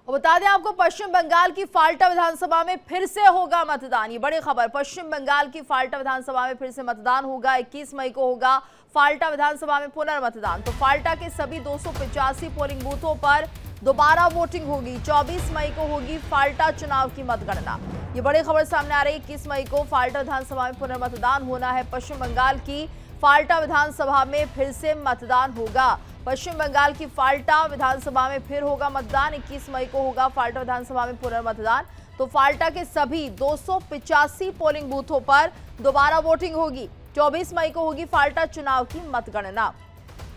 और बता दें आपको, पश्चिम बंगाल की फाल्टा विधानसभा में फिर से होगा मतदान। ये बड़ी खबर, पश्चिम बंगाल की फाल्टा विधानसभा में फिर से मतदान होगा। 21 मई को होगा फाल्टा विधानसभा में पुनर्मतदान। तो फाल्टा के सभी 285 पोलिंग बूथों पर दोबारा वोटिंग होगी। 24 मई को होगी फाल्टा चुनाव की मतगणना। ये बड़ी खबर सामने आ रही है। 21 मई को फाल्टा विधानसभा में पुनर्मतदान होना है। पश्चिम बंगाल की फाल्टा विधानसभा में फिर से मतदान होगा। पश्चिम बंगाल की फाल्टा विधानसभा में फिर होगा मतदान। 21 मई को होगा फाल्टा विधानसभा में पुनर्मतदान। तो फाल्टा के सभी 285 पोलिंग बूथों पर दोबारा वोटिंग होगी। 24 मई को होगी फाल्टा चुनाव की मतगणना।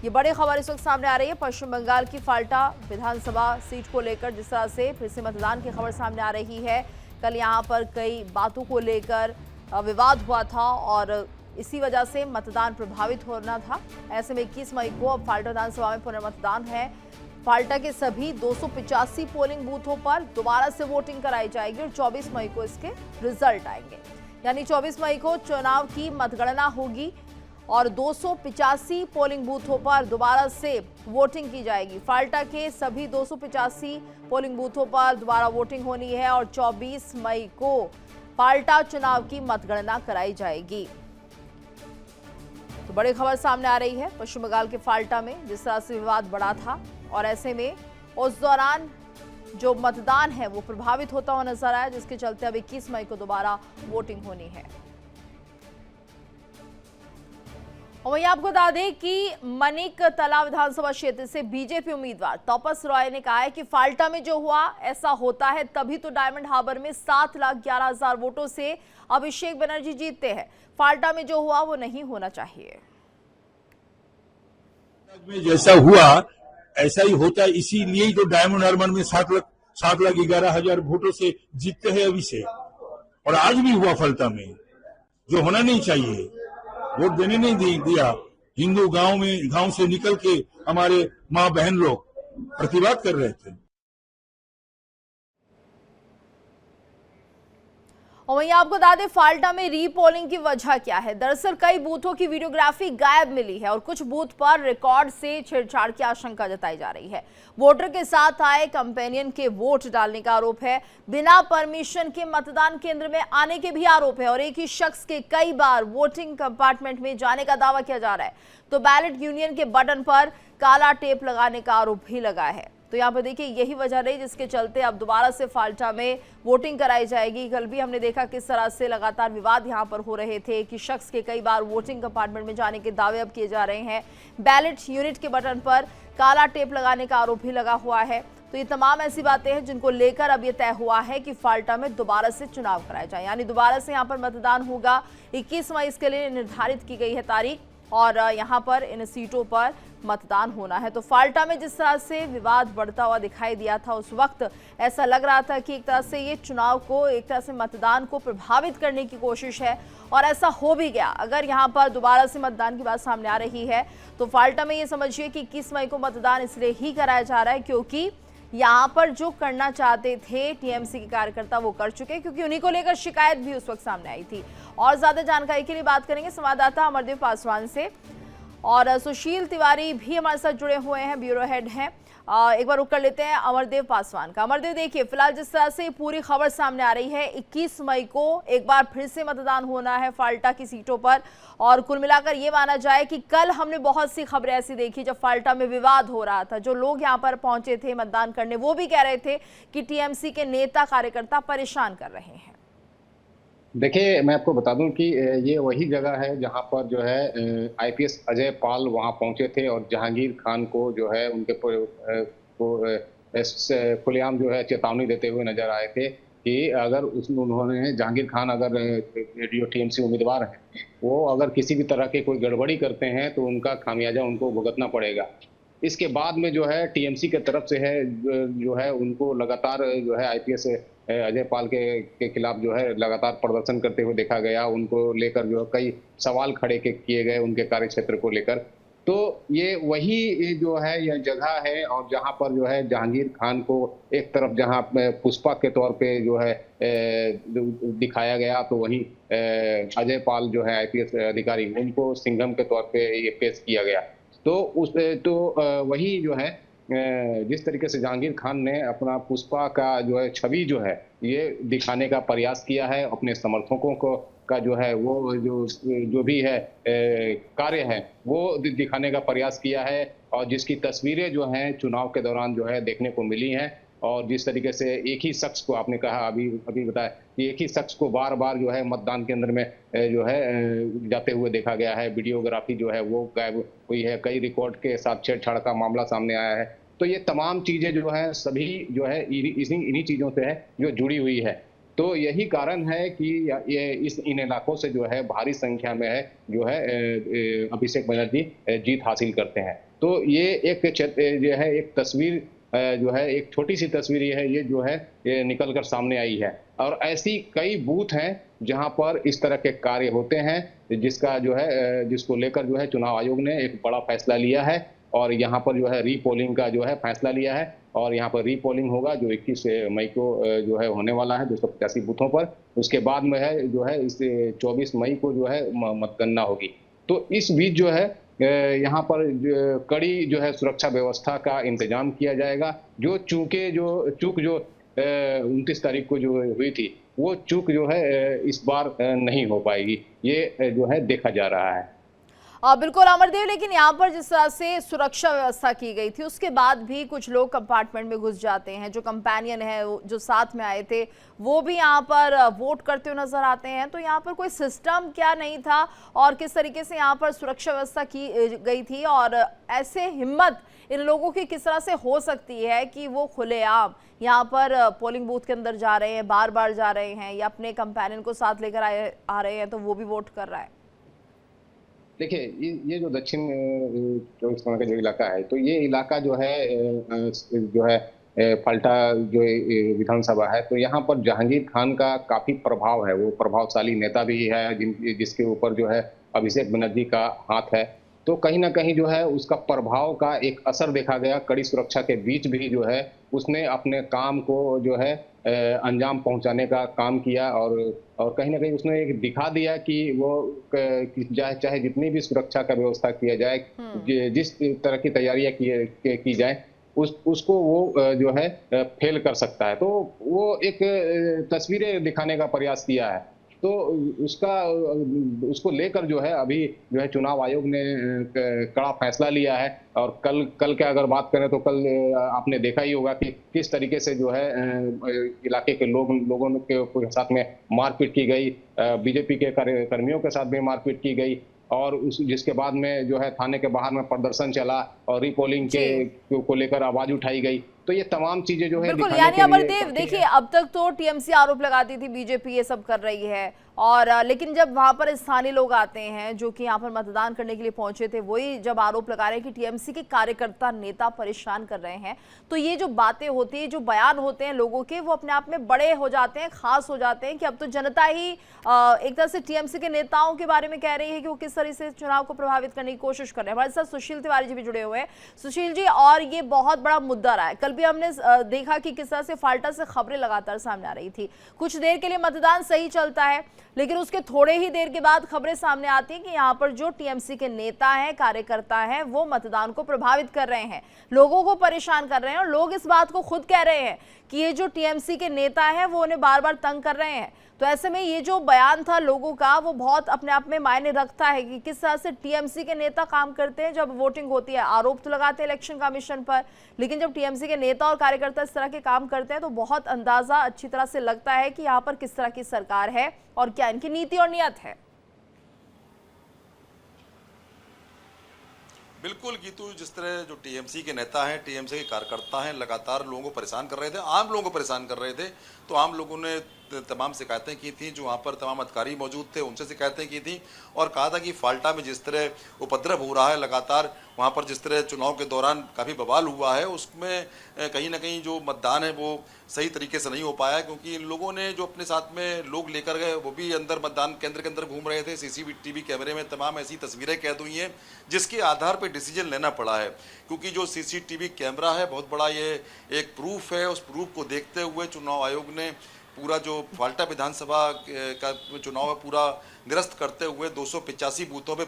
ये बड़ी खबर इस वक्त सामने आ रही है। पश्चिम बंगाल की फाल्टा विधानसभा सीट को लेकर जिस तरह से फिर से मतदान की खबर सामने आ रही है। कल यहाँ पर कई बातों को लेकर विवाद हुआ था और इसी वजह से मतदान प्रभावित होना था। ऐसे में 21 मई को अब फाल्टा विधानसभा में पुनर्मतदान है। फाल्टा के सभी 285 पोलिंग बूथों पर दोबारा से वोटिंग कराई जाएगी और 24 मई को इसके रिजल्ट आएंगे। यानी 24 मई को चुनाव की मतगणना होगी और 285 पोलिंग बूथों पर दोबारा से वोटिंग की जाएगी। फाल्टा के सभी 285 पोलिंग बूथों पर दोबारा वोटिंग होनी है और 24 मई को फाल्टा चुनाव की मतगणना कराई जाएगी। तो बड़ी खबर सामने आ रही है पश्चिम बंगाल के फाल्टा में जिस तरह से विवाद बढ़ा था और ऐसे में उस दौरान जो मतदान है वो प्रभावित होता हुआ नजर आया, जिसके चलते अब 21 मई को दोबारा वोटिंग होनी है। और वहीं आपको बता दें कि मनिक तला विधानसभा क्षेत्र से बीजेपी उम्मीदवार तपस रॉय ने कहा है कि फाल्टा में जो हुआ ऐसा होता है तभी तो डायमंड हार्बर में 7,11,000 वोटों से अभिषेक बनर्जी जीतते हैं। फाल्टा में जो हुआ वो नहीं होना चाहिए। जैसा हुआ ऐसा ही होता है, इसीलिए तो डायमंड हार्बर में 7,11,000 वोटों से जीतते हैं अभिषेक। और आज भी हुआ फाल्टा में, जो होना नहीं चाहिए। वोट देने नहीं दिया। हिंदू गांव से निकल के हमारे माँ बहन लोग प्रतिवाद कर रहे थे। और वहीं आपको बता दें फाल्टा में रीपोलिंग की वजह क्या है। दरअसल कई बूथों की वीडियोग्राफी गायब मिली है और कुछ बूथ पर रिकॉर्ड से छेड़छाड़ की आशंका जताई जा रही है। वोटर के साथ आए कंपेनियन के वोट डालने का आरोप है। बिना परमिशन के मतदान केंद्र में आने के भी आरोप है और एक ही शख्स के कई बार वोटिंग कंपार्टमेंट में जाने का दावा किया जा रहा है। तो बैलेट यूनियन के बटन पर काला टेप लगाने का आरोप भी लगा है। तो यहाँ पर देखिए यही वजह रही जिसके चलते अब दोबारा से फाल्टा में वोटिंग कराई जाएगी। कल भी हमने देखा किस तरह से लगातार विवाद यहाँ पर हो रहे थे कि शख्स के कई बार वोटिंग कंपार्टमेंट में जाने के दावे अब किए जा रहे हैं। बैलेट यूनिट के बटन पर काला टेप लगाने का आरोप भी लगा हुआ है। तो ये तमाम ऐसी बातें हैं जिनको लेकर अब ये तय हुआ है कि फाल्टा में दोबारा से चुनाव कराया जाए। यानी दोबारा से यहाँ पर मतदान होगा। 21 मई इसके लिए निर्धारित की गई है तारीख और यहाँ पर इन सीटों पर मतदान होना है। तो फाल्टा में जिस तरह से विवाद बढ़ता हुआ दिखाई दिया था उस वक्त ऐसा लग रहा था कि एक तरह से ये चुनाव को, एक तरह से मतदान को प्रभावित करने की कोशिश है और ऐसा हो भी गया। अगर यहाँ पर दोबारा से मतदान की बात सामने आ रही है तो फाल्टा में ये समझिए कि 21 मई को मतदान इसलिए ही कराया जा रहा है क्योंकि यहाँ पर जो करना चाहते थे टीएमसी के कार्यकर्ता वो कर चुके, क्योंकि उन्हीं को लेकर शिकायत भी उस वक्त सामने आई थी। और ज्यादा जानकारी के लिए बात करेंगे संवाददाता अमरदेव पासवान से और सुशील तिवारी भी हमारे साथ जुड़े हुए हैं, ब्यूरो हेड हैं। एक बार रुक कर लेते हैं अमरदेव पासवान का। अमरदेव देखिए फिलहाल जिस तरह से पूरी खबर सामने आ रही है 21 मई को एक बार फिर से मतदान होना है फाल्टा की सीटों पर और कुल मिलाकर ये माना जाए कि कल हमने बहुत सी खबरें ऐसी देखी जब फाल्टा में विवाद हो रहा था। जो लोग यहाँ पर पहुंचे थे मतदान करने वो भी कह रहे थे कि टीएमसी के नेता कार्यकर्ता परेशान कर रहे हैं। देखिए मैं आपको बता दूं कि ये वही जगह है जहां पर जो है आईपीएस अजय पाल वहां पहुंचे थे और जहांगीर खान को जो है उनके खुलेआम जो है चेतावनी देते हुए नजर आए थे कि अगर उन्होंने जहांगीर खान अगर जो टीएमसी उम्मीदवार हैं वो अगर किसी भी तरह के कोई गड़बड़ी करते हैं तो उनका खामियाजा उनको भुगतना पड़ेगा। इसके बाद में जो है टीएमसी के तरफ से है जो है उनको लगातार जो है आईपीएस अजय पाल के खिलाफ जो है लगातार प्रदर्शन करते हुए देखा गया। उनको लेकर जो कई सवाल खड़े किए गए उनके कार्य क्षेत्र को लेकर। तो ये वही जो है यह जगह है और जहां पर जो है जहांगीर खान को एक तरफ जहां पुष्पा के तौर पे जो है दिखाया गया तो वहीं अजय पाल जो है आईपीएस अधिकारी उनको सिंघम के तौर पे ये पेश किया गया। तो वही जो है जिस तरीके से जहांगीर खान ने अपना पुष्पा का जो है छवि जो है ये दिखाने का प्रयास किया है, अपने समर्थकों को का जो है वो जो भी है कार्य है वो दिखाने का प्रयास किया है, और जिसकी तस्वीरें जो हैं चुनाव के दौरान जो है देखने को मिली हैं। और जिस तरीके से एक ही शख्स को आपने कहा अभी बताया कि एक ही शख्स को बार बार जो है मतदान केंद्र में जो है जाते हुए देखा गया है, वीडियोग्राफी जो है वो गायब हुई है, कई रिकॉर्ड के साथ छेड़छाड़ का मामला सामने आया है। तो ये तमाम चीजें जो है सभी जो है इन्हीं चीजों से है जो जुड़ी हुई है। तो यही कारण है कि ये इन इलाकों से जो है भारी संख्या में है जो है अभिषेक बनर्जी जीत हासिल करते हैं। तो ये एक जो है एक तस्वीर जो है एक छोटी सी तस्वीर ये जो है ये निकल कर सामने आई है। और ऐसी कई बूथ हैं जहां पर इस तरह के कार्य होते हैं जिसका जो है जिसको लेकर जो है चुनाव आयोग ने एक बड़ा फैसला लिया है, और यहाँ पर जो है रीपोलिंग का जो है फैसला लिया है। और यहाँ पर रीपोलिंग होगा जो 21 मई को जो है होने वाला है 285 बूथों पर। उसके बाद में है जो है इस 24 मई को जो है मतगणना होगी। तो इस बीच जो है यहाँ पर कड़ी जो है सुरक्षा व्यवस्था का इंतजाम किया जाएगा। जो चूक जो 29 तारीख को जो हुई थी वो चूक जो है इस बार नहीं हो पाएगी, ये जो है देखा जा रहा है। बिल्कुल अमरदेव, लेकिन यहाँ पर जिस तरह से सुरक्षा व्यवस्था की गई थी उसके बाद भी कुछ लोग कंपार्टमेंट में घुस जाते हैं। जो कंपेनियन है जो साथ में आए थे वो भी यहाँ पर वोट करते हुए नजर आते हैं। तो यहाँ पर कोई सिस्टम क्या नहीं था और किस तरीके से यहाँ पर सुरक्षा व्यवस्था की गई थी, और ऐसे हिम्मत इन लोगों की किस तरह से हो सकती है कि वो खुलेआम यहाँ पर पोलिंग बूथ के अंदर जा रहे हैं, बार बार जा रहे हैं, या अपने कंपेनियन को साथ लेकर आ रहे हैं तो वो भी वोट कर रहा है। देखिए ये जो दक्षिण 24 परगना का जो इलाका है, तो ये इलाका जो है फल्टा जो विधानसभा है, तो यहाँ पर जहांगीर खान का काफी प्रभाव है। वो प्रभावशाली नेता भी है जिसके ऊपर जो है अभिषेक बनर्जी का हाथ है। तो कहीं ना कहीं जो है उसका प्रभाव का एक असर देखा गया। कड़ी सुरक्षा के बीच भी जो है उसने अपने काम को जो है अंजाम पहुंचाने का काम किया, और कहीं ना कहीं उसने एक दिखा दिया कि वो चाहे जितनी भी सुरक्षा का व्यवस्था किया जाए, जिस तरह की तैयारियां की जाए उसको वो जो है फेल कर सकता है। तो वो एक तस्वीरें दिखाने का प्रयास किया है। तो उसको लेकर जो है अभी जो है चुनाव आयोग ने कड़ा फैसला लिया है। और कल के अगर बात करें तो कल आपने देखा ही होगा कि किस तरीके से जो है इलाके के लोगों के साथ में मारपीट की गई, बीजेपी के कर्मियों के साथ भी मारपीट की गई, और जिसके बाद में जो है थाने के बाहर में प्रदर्शन चला और रीपोलिंग को लेकर आवाज उठाई गई। तो ये तमाम चीजें जो है बिल्कुल, यानी अमरदेव देखिए अब तक तो टीएमसी आरोप लगाती थी बीजेपी ये सब कर रही है, और लेकिन जब वहां पर स्थानीय लोग आते हैं जो कि यहाँ पर मतदान करने के लिए पहुंचे थे, वही जब आरोप लगा रहे हैं कि टीएमसी के कार्यकर्ता नेता परेशान कर रहे हैं, तो ये जो बातें होती है, जो बयान होते हैं लोगों के, वो अपने आप में बड़े हो जाते हैं, खास हो जाते हैं कि अब तो जनता ही एक तरह से टीएमसी के नेताओं के बारे में कह रही है कि वो किस तरह से चुनाव को प्रभावित करने की कोशिश कर रहे हैं। हमारे साथ सुशील तिवारी जी भी जुड़े हुए हैं। सुशील जी, और ये बहुत बड़ा मुद्दा रहा है, कल भी हमने देखा कि किस तरह से फाल्टा से खबरें लगातार सामने आ रही थी। कुछ देर के लिए मतदान सही चलता है, लेकिन उसके थोड़े ही देर के बाद खबरें सामने आती हैं कि यहाँ पर जो टीएमसी के नेता हैं, कार्यकर्ता हैं, वो मतदान को प्रभावित कर रहे हैं, लोगों को परेशान कर रहे हैं, और लोग इस बात को खुद कह रहे हैं कि ये जो टीएमसी के नेता हैं वो उन्हें बार बार तंग कर रहे हैं। तो ऐसे में ये जो बयान था लोगों का, वो बहुत अपने आप में मायने रखता है कि किस तरह से टीएमसी के नेता काम करते हैं। जब वोटिंग होती है आरोप तो लगाते हैं इलेक्शन कमीशन पर, लेकिन जब टीएमसी के नेता और कार्यकर्ता इस तरह के काम करते हैं तो बहुत अंदाजा अच्छी तरह से लगता है कि यहाँ पर किस तरह की सरकार है और क्या इनकी नीति और नियत है। बिल्कुल गीतू, जिस तरह जो टीएमसी के नेता हैं, टीएमसी के कार्यकर्ता हैं, लगातार लोगों को परेशान कर रहे थे, आम लोगों को परेशान कर रहे थे, तो आम लोगों ने तमाम शिकायतें की थी। जो वहाँ पर तमाम अधिकारी मौजूद थे उनसे शिकायतें की थी और कहा था कि फाल्टा में जिस तरह उपद्रव हो रहा है, लगातार वहाँ पर जिस तरह चुनाव के दौरान काफ़ी बवाल हुआ है, उसमें कहीं ना कहीं जो मतदान है वो सही तरीके से नहीं हो पाया, क्योंकि इन लोगों ने जो अपने साथ में लोग लेकर गए वो भी अंदर मतदान केंद्र के अंदर घूम रहे थे। सीसीटीवी कैमरे में तमाम ऐसी तस्वीरें कैद हुई हैं जिसके आधार पर डिसीजन लेना पड़ा है, क्योंकि जो सीसीटीवी कैमरा है बहुत बड़ा ये एक प्रूफ है। उस प्रूफ को देखते हुए चुनाव आयोग ने पूरा जो फाल्टा विधानसभा का चुनाव है पूरा निरस्त करते हुए 285 बूथों पे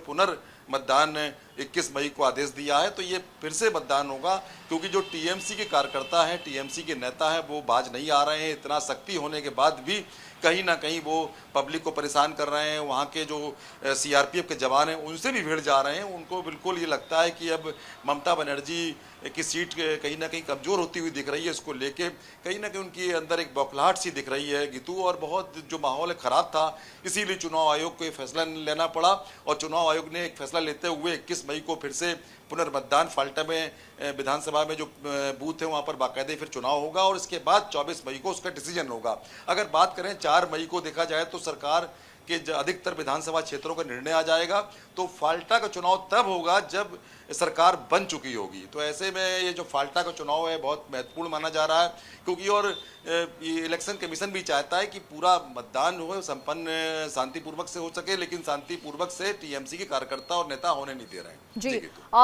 मतदान 21 मई को आदेश दिया है, तो ये फिर से मतदान होगा, क्योंकि जो टीएमसी के कार्यकर्ता हैं, टीएमसी के नेता हैं, वो बाज नहीं आ रहे हैं। इतना सख्ती होने के बाद भी कहीं ना कहीं वो पब्लिक को परेशान कर रहे हैं। वहाँ के जो सीआरपीएफ के जवान हैं उनसे भी भिड़ जा रहे हैं। उनको बिल्कुल ये लगता है कि अब ममता बनर्जी की सीट कहीं ना कहीं कमज़ोर होती हुई दिख रही है। इसको लेके कहीं ना कहीं उनके अंदर एक बौखलाहट सी दिख रही है गीतू, और बहुत जो माहौल है ख़राब था, इसीलिए चुनाव आयोग को ये फैसला लेना पड़ा। और चुनाव आयोग ने एक फैसला लेते हुए 21 मई को फिर से पुनर्मतदान फाल्टा में विधानसभा में जो बूथ है वहाँ पर बाकायदे फिर चुनाव होगा, और इसके बाद 24 मई को उसका डिसीजन होगा। अगर बात करें 4 मई को देखा जाए तो सरकार के अधिकतर विधानसभा क्षेत्रों का निर्णय आ जाएगा, तो फाल्टा का चुनाव तब होगा जब सरकार बन चुकी होगी। तो ऐसे में ये जो फाल्टा का चुनाव है बहुत महत्वपूर्ण माना जा रहा है, क्योंकि और ये इलेक्शन कमीशन भी चाहता है कि पूरा मतदान हो संपन्न शांतिपूर्वक से हो सके, लेकिन शांतिपूर्वक से टीएमसी के कार्यकर्ता और नेता होने नहीं दे रहे हैं। जी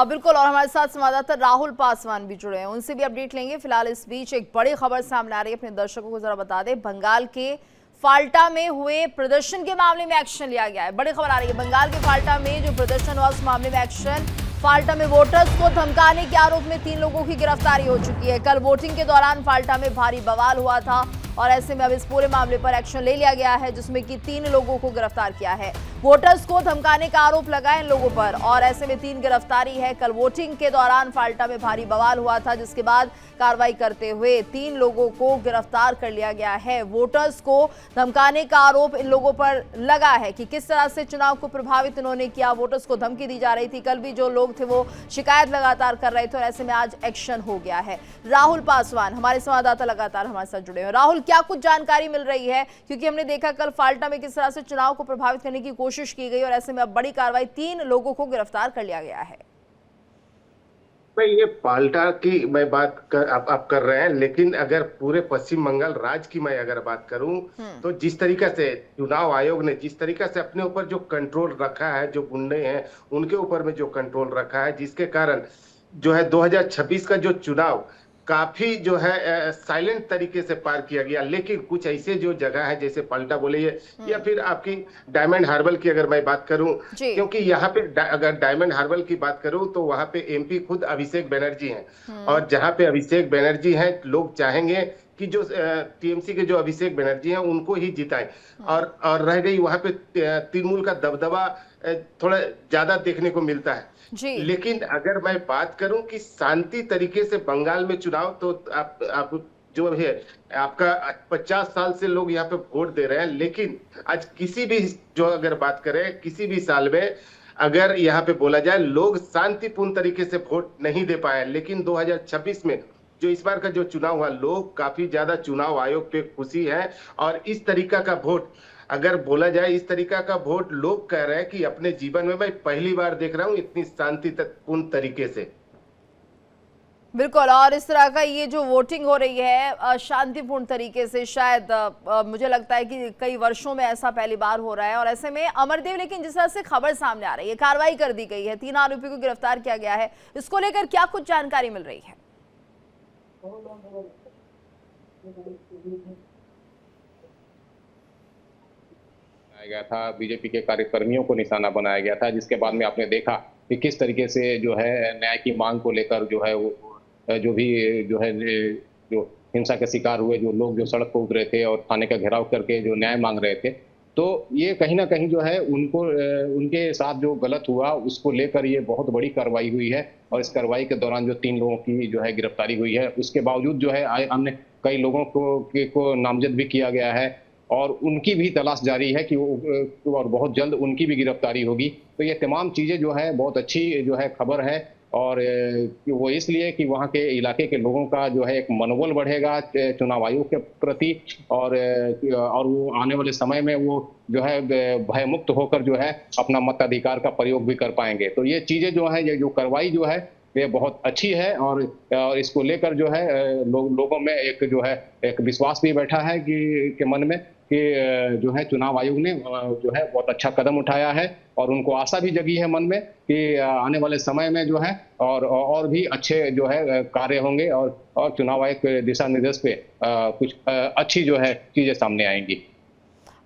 बिल्कुल, और हमारे साथ संवाददाता राहुल पासवान भी जुड़े हैं, उनसे भी अपडेट लेंगे। फिलहाल इस बीच एक बड़ी खबर सामने आ रही है, अपने दर्शकों को जरा बता दें। बंगाल के फाल्टा में हुए प्रदर्शन के मामले में एक्शन लिया गया है। बड़ी खबर आ रही है, बंगाल के फाल्टा में जो प्रदर्शन हुआ उस मामले में एक्शन। फाल्टा में वोटर्स को धमकाने के आरोप में 3 लोगों की गिरफ्तारी हो चुकी है। कल वोटिंग के दौरान फाल्टा में भारी बवाल हुआ था, और ऐसे में अब इस पूरे मामले पर एक्शन ले लिया गया है, जिसमें कि 3 लोगों को गिरफ्तार किया है। वोटर्स को धमकाने का आरोप लगा है इन लोगों पर, और ऐसे में 3 गिरफ्तारी है। कल वोटिंग के दौरान फाल्टा में भारी बवाल हुआ था, जिसके बाद कार्रवाई करते हुए 3 लोगों को गिरफ्तार कर लिया गया है। वोटर्स को धमकाने का आरोप इन लोगों पर लगा है कि किस तरह से चुनाव को प्रभावित इन्होंने किया। वोटर्स को धमकी दी जा रही थी। कल भी जो लोग थे वो शिकायत लगातार कर रहे थे, और ऐसे में आज एक्शन हो गया है। राहुल पासवान हमारे संवाददाता लगातार हमारे साथ जुड़े हैं। राहुल, क्या कुछ जानकारी मिल रही है, क्योंकि हमने देखा कल फाल्टा में किस तरह से चुनाव को प्रभावित करने की कोशिश की गई, और ऐसे में अब बड़ी कार्रवाई 3 लोगों को गिरफ्तार कर लिया गया है। भाई, ये फाल्टा की मैं बात आप कर रहे हैं, लेकिन अगर पूरे पश्चिम बंगाल राज्य की मैं अगर बात करूं तो जिस तरीका से चुनाव आयोग ने जिस तरीका से अपने ऊपर जो कंट्रोल रखा है, जो गुंडे हैं उनके ऊपर में जो कंट्रोल रखा है, जिसके कारण जो है 2026 का जो चुनाव काफी जो है साइलेंट तरीके से पार किया गया। लेकिन कुछ ऐसे जो जगह है, जैसे पलटा बोले या फिर आपकी डायमंड हार्बर की अगर मैं बात करूं, क्योंकि यहाँ पे अगर डायमंड हार्बर की बात करूं तो वहां पे एमपी खुद अभिषेक बनर्जी हैं, और जहां पे अभिषेक बनर्जी हैं, लोग चाहेंगे कि जो टीएमसी के जो अभिषेक बनर्जी हैं उनको ही जिताएं। और रह गई वहां पे तृणमूल का दबदबा थोड़ा ज्यादा देखने को मिलता है। लेकिन अगर मैं बात करूं कि शांति तरीके से बंगाल में चुनाव, तो आप जो है आपका 50 साल से लोग यहाँ पे वोट दे रहे हैं, लेकिन आज किसी भी जो अगर बात करें किसी भी साल में अगर यहाँ पे बोला जाए लोग शांतिपूर्ण तरीके से वोट नहीं दे पाए। लेकिन 2026 में जो इस बार का जो चुनाव हुआ, लोग काफी ज्यादा चुनाव आयोग पे खुशी है, और इस तरीका का वोट अगर बोला जाए, इस तरीका का वोट लोग कह रहे हैं कि अपने जीवन में मैं पहली बार देख रहा हूं इतनी शांतिपूर्ण तरीके से। बिल्कुल, और इस तरह का ये जो वोटिंग हो रही है शांतिपूर्ण तरीके से, शायद मुझे लगता है कि कई वर्षों में ऐसा पहली बार हो रहा है। और ऐसे में अमरदेव, लेकिन जिस तरह से खबर सामने आ रही है, कार्रवाई कर दी गई है, 3 आरोपी को गिरफ्तार किया गया है, इसको लेकर क्या कुछ जानकारी मिल रही है? गया था, बीजेपी के कार्यकर्मियों को निशाना बनाया गया था, जिसके बाद में आपने देखा कि किस तरीके से जो है न्याय की मांग को लेकर जो है वो जो भी जो है जो हिंसा के शिकार हुए जो लोग जो सड़क पर उतरे थे और थाने का घेराव करके जो न्याय मांग रहे थे, तो ये कहीं ना कहीं जो है उनको उनके साथ जो गलत हुआ उसको लेकर ये बहुत बड़ी कार्रवाई हुई है। और इस कार्रवाई के दौरान जो 3 लोगों की जो है गिरफ्तारी हुई है, उसके बावजूद जो है अन्य कई लोगों को नामजद भी किया गया है, और उनकी भी तलाश जारी है कि वो और बहुत जल्द उनकी भी गिरफ्तारी होगी। तो ये तमाम चीज़ें जो है बहुत अच्छी जो है खबर है, और वो इसलिए कि वहाँ के इलाके के लोगों का जो है एक मनोबल बढ़ेगा चुनाव आयोग के प्रति, और वो आने वाले समय में वो जो है भयमुक्त होकर जो है अपना मताधिकार का प्रयोग भी कर पाएंगे। तो ये चीज़ें जो है, ये जो कार्रवाई जो है ये बहुत अच्छी है, और इसको लेकर जो है लोगों में एक जो है एक विश्वास भी बैठा है कि मन में कि जो है चुनाव आयोग ने जो है बहुत अच्छा कदम उठाया है, और उनको आशा भी जगी है मन में कि आने वाले समय में जो है और भी अच्छे जो है कार्य होंगे, और चुनाव आयोग के दिशा निर्देश पे कुछ अच्छी जो है चीजें सामने आएंगी।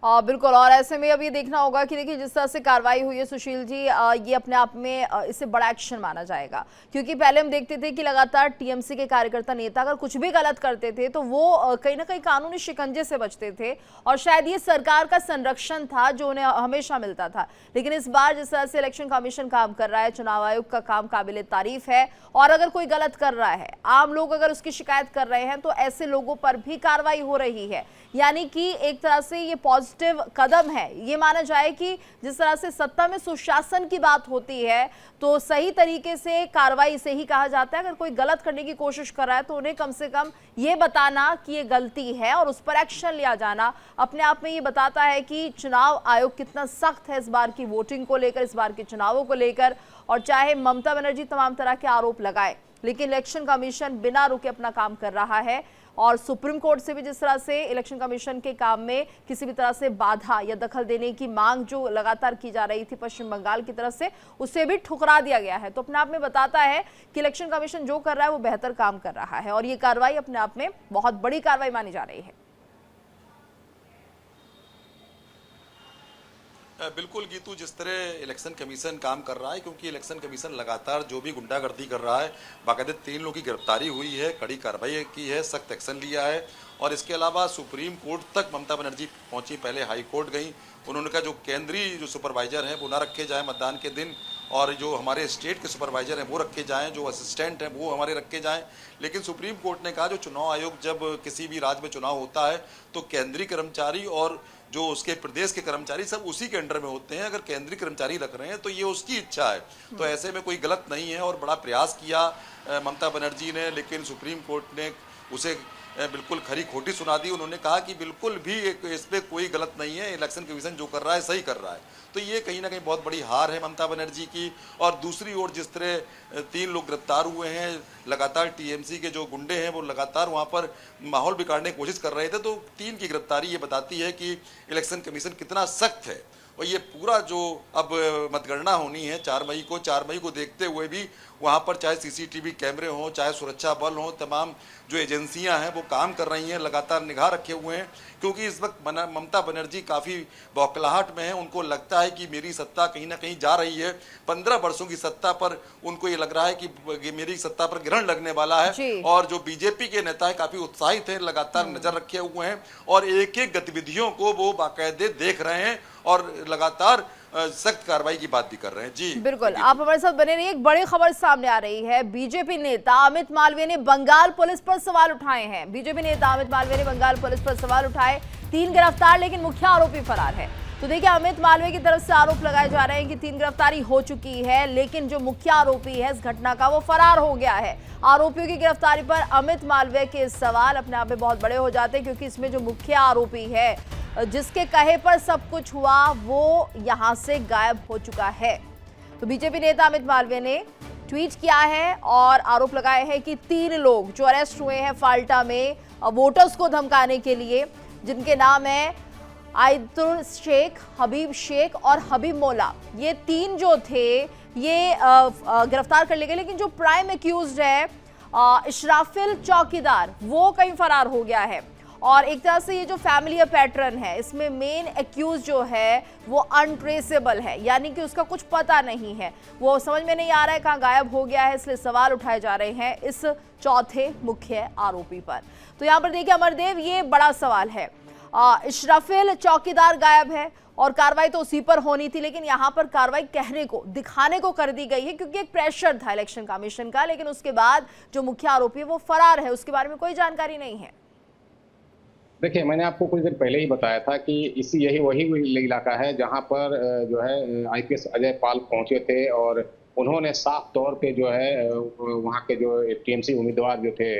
बिल्कुल। और ऐसे में अब ये देखना होगा कि देखिए जिस तरह से कार्रवाई हुई है सुशील जी, ये अपने आप में इसे बड़ा एक्शन माना जाएगा, क्योंकि पहले हम देखते थे कि लगातार टीएमसी के कार्यकर्ता नेता अगर कुछ भी गलत करते थे तो वो कहीं ना कहीं कानूनी शिकंजे से बचते थे, और शायद ये सरकार का संरक्षण था जो उन्हें हमेशा मिलता था। लेकिन इस बार जिस तरह से इलेक्शन कमीशन काम कर रहा है, चुनाव आयोग का काम काबिले तारीफ है, और अगर कोई गलत कर रहा है, आम लोग अगर उसकी शिकायत कर रहे हैं, तो ऐसे लोगों पर भी कार्रवाई हो रही है। यानी कि एक तरह से ये पॉजिटिव कदम है। ये माना जाए कि जिस तरह से सत्ता में सुशासन की बात होती है, तो सही तरीके से कार्रवाई इसे ही कहा जाता है। अगर कोई गलत करने की कोशिश कर रहा है तो उन्हें कम से कम ये बताना कि ये गलती है और उस पर एक्शन लिया जाना अपने आप में ये बताता है कि चुनाव आयोग कितना सख्त है इस बार की वोटिंग को लेकर, इस बार के चुनावों को लेकर। और चाहे ममता बनर्जी तमाम तरह के आरोप लगाए, लेकिन इलेक्शन कमीशन बिना रुके अपना काम कर रहा है। और सुप्रीम कोर्ट से भी जिस तरह से इलेक्शन कमीशन के काम में किसी भी तरह से बाधा या दखल देने की मांग जो लगातार की जा रही थी पश्चिम बंगाल की तरफ से, उसे भी ठुकरा दिया गया है। तो अपने आप में बताता है कि इलेक्शन कमीशन जो कर रहा है वो बेहतर काम कर रहा है, और ये कार्रवाई अपने आप में बहुत बड़ी कार्रवाई मानी जा रही है। बिल्कुल गीतू, जिस तरह इलेक्शन कमीशन काम कर रहा है, क्योंकि इलेक्शन कमीशन लगातार जो भी गुंडागर्दी कर रहा है, बाकायदे 3 लोगों की गिरफ्तारी हुई है, कड़ी कार्रवाई की है, सख्त एक्शन लिया है। और इसके अलावा सुप्रीम कोर्ट तक ममता बनर्जी पहुंची, पहले हाई कोर्ट गई। उन्होंने कहा जो केंद्रीय जो सुपरवाइजर हैं वो ना रखे जाएं मतदान के दिन, और जो हमारे स्टेट के सुपरवाइजर हैं वो रखे जाएं, जो असिस्टेंट हैं वो हमारे रखे जाएं। लेकिन सुप्रीम कोर्ट ने कहा जो चुनाव आयोग जब किसी भी राज्य में चुनाव होता है तो केंद्रीय कर्मचारी और जो उसके प्रदेश के कर्मचारी सब उसी के अंडर में होते हैं। अगर केंद्रीय कर्मचारी रख रहे हैं तो ये उसकी इच्छा है, तो ऐसे में कोई गलत नहीं है। और बड़ा प्रयास किया ममता बनर्जी ने, लेकिन सुप्रीम कोर्ट ने उसे बिल्कुल खरी खोटी सुना दी। उन्होंने कहा कि बिल्कुल भी इसमें कोई गलत नहीं है, इलेक्शन कमीशन जो कर रहा है सही कर रहा है। तो ये कहीं ना कहीं बहुत बड़ी हार है ममता बनर्जी की। और दूसरी ओर जिस तरह 3 लोग गिरफ्तार हुए हैं, लगातार टीएमसी के जो गुंडे हैं वो लगातार वहाँ पर माहौल बिगाड़ने की कोशिश कर रहे थे, तो 3 की गिरफ्तारी ये बताती है कि इलेक्शन कमीशन कितना सख्त है। और ये पूरा जो अब मतगणना होनी है 4 मई को देखते हुए भी वहाँ पर चाहे सीसीटीवी कैमरे हों, चाहे सुरक्षा बल हों, तमाम जो एजेंसियां हैं वो काम कर रही हैं, लगातार निगाह रखे हुए हैं। क्योंकि इस वक्त ममता बनर्जी काफ़ी बौखलाहट में है। उनको लगता है कि मेरी सत्ता कहीं ना कहीं जा रही है। 15 वर्षों की सत्ता पर उनको ये लग रहा है कि मेरी सत्ता पर ग्रहण लगने वाला है। और जो बीजेपी के नेता है काफ़ी उत्साहित हैं, लगातार नज़र रखे हुए हैं और एक एक गतिविधियों को वो बाकायदे देख रहे हैं और लगातार सख्त कार्रवाई की बात भी कर रहे हैं। जी बिल्कुल, आप हमारे साथ बने रहिए। एक बड़ी खबर सामने आ रही है। बीजेपी नेता अमित मालवीय ने बंगाल पुलिस पर सवाल उठाए हैं। बीजेपी नेता अमित मालवीय ने बंगाल पुलिस पर सवाल उठाए। 3 गिरफ्तार, लेकिन मुख्य आरोपी फरार है। तो देखिए, अमित मालवीय की तरफ से आरोप लगाए जा रहे हैं कि 3 गिरफ्तारी हो चुकी है, लेकिन जो मुख्य आरोपी है इस घटना का वो फरार हो गया है। आरोपियों की गिरफ्तारी पर अमित मालवीय के सवाल अपने आप में बहुत बड़े हो जाते हैं, क्योंकि इसमें जो मुख्य आरोपी है जिसके कहे पर सब कुछ हुआ वो यहां से गायब हो चुका है। तो बीजेपी नेता अमित मालवीय ने ट्वीट किया है और आरोप लगाए हैं कि 3 लोग जो अरेस्ट हुए हैं फाल्टा में वोटर्स को धमकाने के लिए, जिनके नाम है आयतुल शेख, हबीब शेख और हबीब मौला, ये 3 जो थे ये गिरफ्तार कर लिए गए। लेकिन जो प्राइम एक्यूज्ड है इशराफिल चौकीदार, वो कहीं फरार हो गया है। और एक तरह से ये जो फैमिली पैटर्न है, इसमें मेन एक्यूज जो है वो अनट्रेसेबल है, यानी कि उसका कुछ पता नहीं है, वो समझ में नहीं आ रहा है कहाँ गायब हो गया है। इसलिए सवाल उठाए जा रहे हैं इस चौथे मुख्य आरोपी पर। तो यहाँ पर देखिए अमरदेव, ये बड़ा सवाल है। इशराफिल चौकीदार गायब है और कार्रवाई तो उसी पर होनी थी, लेकिन यहाँ पर कार्रवाई कहने को, दिखाने को कर दी गई है, क्योंकि एक प्रेशर था इलेक्शन कमीशन का। लेकिन उसके बाद जो मुख्य आरोपी है वो फरार है, उसके बारे में कोई जानकारी नहीं है। देखिए, मैंने आपको कुछ देर पहले ही बताया था कि यही वही इलाका है जहां पर जो है आईपीएस अजय पाल पहुंचे थे और उन्होंने साफ तौर पे जो है वहां के जो टीएमसी उम्मीदवार जो थे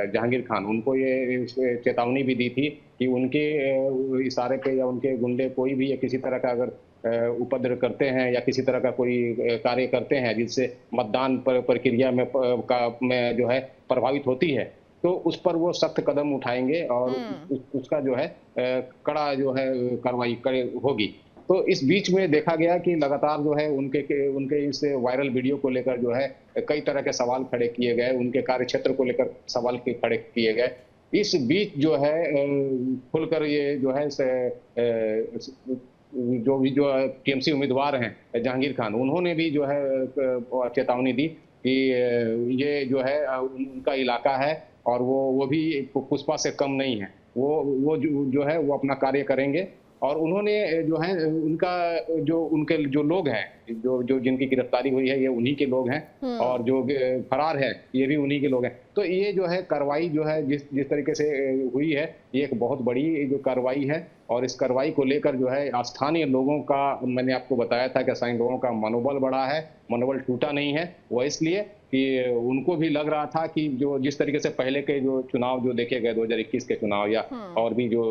जहांगीर खान, उनको ये चेतावनी भी दी थी कि उनके इशारे पे या उनके गुंडे कोई भी या किसी तरह का अगर उपद्रव करते हैं या किसी तरह का कोई कार्य करते हैं जिससे मतदान प्रक्रिया में जो है प्रभावित होती है, तो उस पर वो सख्त कदम उठाएंगे और उसका जो है कड़ा जो है कार्रवाई होगी। तो इस बीच में देखा गया कि लगातार जो है उनके इस वायरल वीडियो को लेकर जो है कई तरह के सवाल खड़े किए गए, उनके कार्य क्षेत्र को लेकर सवाल खड़े किए गए। इस बीच जो है खुलकर ये जो है जो टीएमसी उम्मीदवार हैं जहांगीर खान, उन्होंने भी जो है चेतावनी दी कि ये जो है उनका इलाका है और वो भी पुष्पा से कम नहीं है, वो जो है वो अपना कार्य करेंगे। और उन्होंने जो है उनके जो लोग हैं जो जिनकी गिरफ्तारी हुई है ये उन्हीं के लोग हैं और जो फरार है ये भी उन्हीं के लोग हैं। तो ये जो है कार्रवाई जो है जिस तरीके से हुई है ये एक बहुत बड़ी जो कार्रवाई है और इस कार्रवाई को लेकर जो है स्थानीय लोगों का, मैंने आपको बताया था कि स्थानीय लोगों का मनोबल बढ़ा है, मनोबल टूटा नहीं है। वो इसलिए कि उनको भी लग रहा था कि जो जिस तरीके से पहले के जो चुनाव जो देखे गए 2021 के चुनाव या और भी जो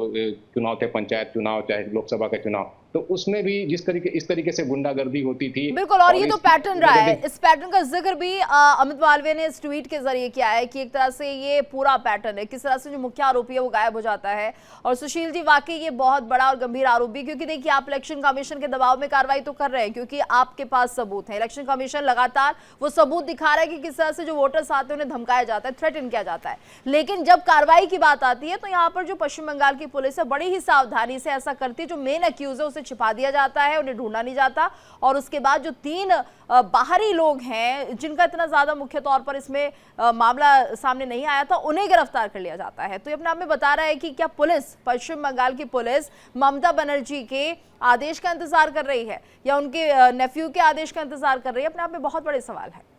चुनाव थे, पंचायत चुनाव चाहे लोकसभा के चुनाव, तो उसमें भी इस तरीके से गुंडागर्दी होती थी। बिल्कुल, और ये तो पैटर्न रहा है। इस पैटर्न का जिक्र भी अमित मालवीय ने इस ट्वीट के जरिए किया है कि एक तरह से ये पूरा पैटर्न है, किस तरह से जो मुख्य आरोपी है वो गायब हो जाता है। और सुशील जी वाकई ये बहुत बड़ा और गंभीर आरोप भी, क्योंकि देखिए आप इलेक्शन कमीशन के दबाव में कार्रवाई तो कर रहे हैं क्योंकि आपके पास सबूत है। इलेक्शन कमीशन लगातार वो सबूत दिखा रहा है कि किस तरह से जो वोटर्स आते हैं उन्हें धमकाया जाता है, थ्रेटन किया जाता है। लेकिन जब कार्रवाई की बात आती है तो यहाँ पर जो पश्चिम बंगाल की पुलिस है बड़ी ही सावधानी से ऐसा करती है, जो मेन अक्यूज है उसे छिपा दिया जाता है, उन्हें ढूंढा नहीं जाता। और उसके बाद जो 3 बाहरी लोग हैं जिनका इतना ज्यादा मुख्य तौर पर इसमें मामला सामने नहीं आया था, उन्हें गिरफ्तार कर लिया जाता है। तो ये अपने आप में बता रहा है कि क्या पुलिस, पश्चिम बंगाल की पुलिस ममता बनर्जी के आदेश का इंतजार कर रही है या उनके नेफ्यू के आदेश का इंतजार कर रही है, अपने आप में बहुत बड़े सवाल है।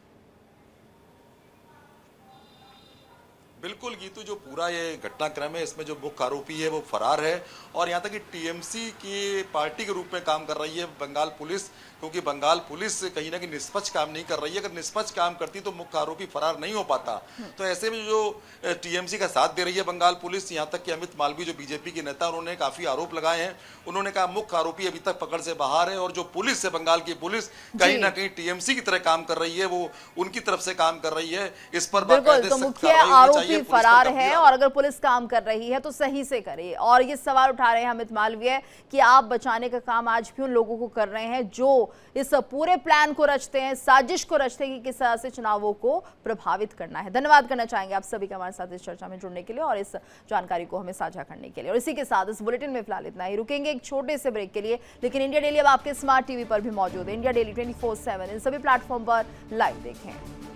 बिल्कुल गीतू, जो पूरा ये घटनाक्रम है इसमें जो मुख्य आरोपी है वो फरार है और यहाँ तक कि टीएमसी की पार्टी के रूप में काम कर रही है बंगाल पुलिस, क्योंकि बंगाल पुलिस कहीं ना कहीं निष्पक्ष काम नहीं कर रही है। अगर निष्पक्ष काम करती तो मुख्य आरोपी फरार नहीं हो पाता। तो ऐसे में जो टीएमसी का साथ दे रही है बंगाल पुलिस, यहाँ तक कि अमित मालवीय जो बीजेपी के नेता, उन्होंने काफी आरोप लगाए हैं। उन्होंने कहा मुख्य आरोपी अभी तक पकड़ से बाहर है और जो पुलिस है बंगाल की पुलिस कहीं ना कहीं टीएमसी की तरह काम कर रही है, वो उनकी तरफ से काम कर रही है। इस पर तो मुख्य आरोपी फरार है और अगर पुलिस काम कर रही है तो सही से करे। और ये सवाल उठा रहे हैं अमित मालवीय कि आप बचाने का काम आज भी उन लोगों को कर रहे हैं जो इस पूरे प्लान को रचते हैं, साजिश को रचते हैं कि किस तरह से चुनावों को प्रभावित करना है। धन्यवाद करना चाहेंगे आप सभी का हमारे साथ इस चर्चा में जुड़ने के लिए और इस जानकारी को हमें साझा करने के लिए। और इसी के साथ इस बुलेटिन में फिलहाल इतना ही। रुकेंगे एक छोटे से ब्रेक के लिए, लेकिन इंडिया डेली अब आपके स्मार्ट टीवी पर भी मौजूद है। इंडिया डेली 24/7 इन सभी प्लेटफॉर्म पर लाइव देखें।